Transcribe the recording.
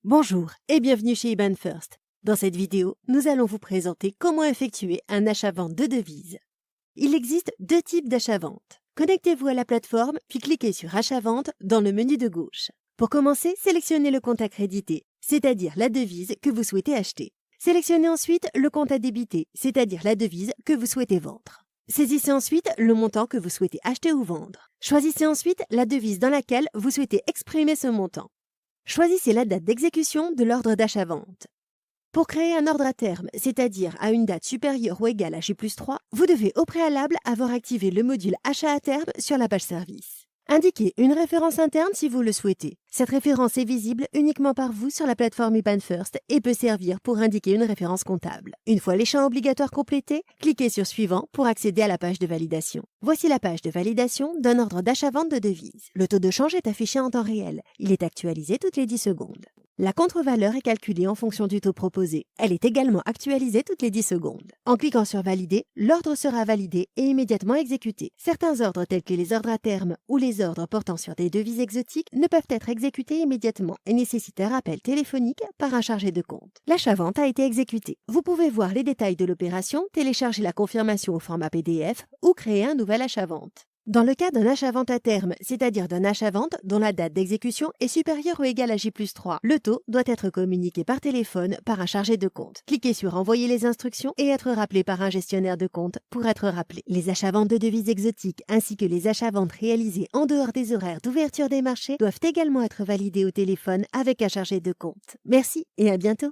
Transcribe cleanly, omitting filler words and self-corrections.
Bonjour et bienvenue chez IBAN First. Dans cette vidéo, nous allons vous présenter comment effectuer un achat-vente de devises. Il existe deux types d'achat-vente. Connectez-vous à la plateforme puis cliquez sur Achat-vente dans le menu de gauche. Pour commencer, sélectionnez le compte à créditer, c'est-à-dire la devise que vous souhaitez acheter. Sélectionnez ensuite le compte à débiter, c'est-à-dire la devise que vous souhaitez vendre. Saisissez ensuite le montant que vous souhaitez acheter ou vendre. Choisissez ensuite la devise dans laquelle vous souhaitez exprimer ce montant. Choisissez la date d'exécution de l'ordre d'achat-vente. Pour créer un ordre à terme, c'est-à-dire à une date supérieure ou égale à J+3, vous devez au préalable avoir activé le module Achat à terme sur la page Service. Indiquez une référence interne si vous le souhaitez. Cette référence est visible uniquement par vous sur la plateforme IBAN First et peut servir pour indiquer une référence comptable. Une fois les champs obligatoires complétés, cliquez sur Suivant pour accéder à la page de validation. Voici la page de validation d'un ordre d'achat-vente de devises. Le taux de change est affiché en temps réel. Il est actualisé toutes les 10 secondes. La contre-valeur est calculée en fonction du taux proposé. Elle est également actualisée toutes les 10 secondes. En cliquant sur Valider, l'ordre sera validé et immédiatement exécuté. Certains ordres tels que les ordres à terme ou les ordres portant sur des devises exotiques ne peuvent être exécutés immédiatement et nécessitent un rappel téléphonique par un chargé de compte. L'achat-vente a été exécuté. Vous pouvez voir les détails de l'opération, télécharger la confirmation au format PDF ou créer un nouvel achat-vente. Dans le cas d'un achat-vente à terme, c'est-à-dire d'un achat-vente dont la date d'exécution est supérieure ou égale à J+3, le taux doit être communiqué par téléphone par un chargé de compte. Cliquez sur Envoyer les instructions et être rappelé par un gestionnaire de compte pour être rappelé. Les achats-ventes de devises exotiques ainsi que les achats-ventes réalisés en dehors des horaires d'ouverture des marchés doivent également être validés au téléphone avec un chargé de compte. Merci et à bientôt.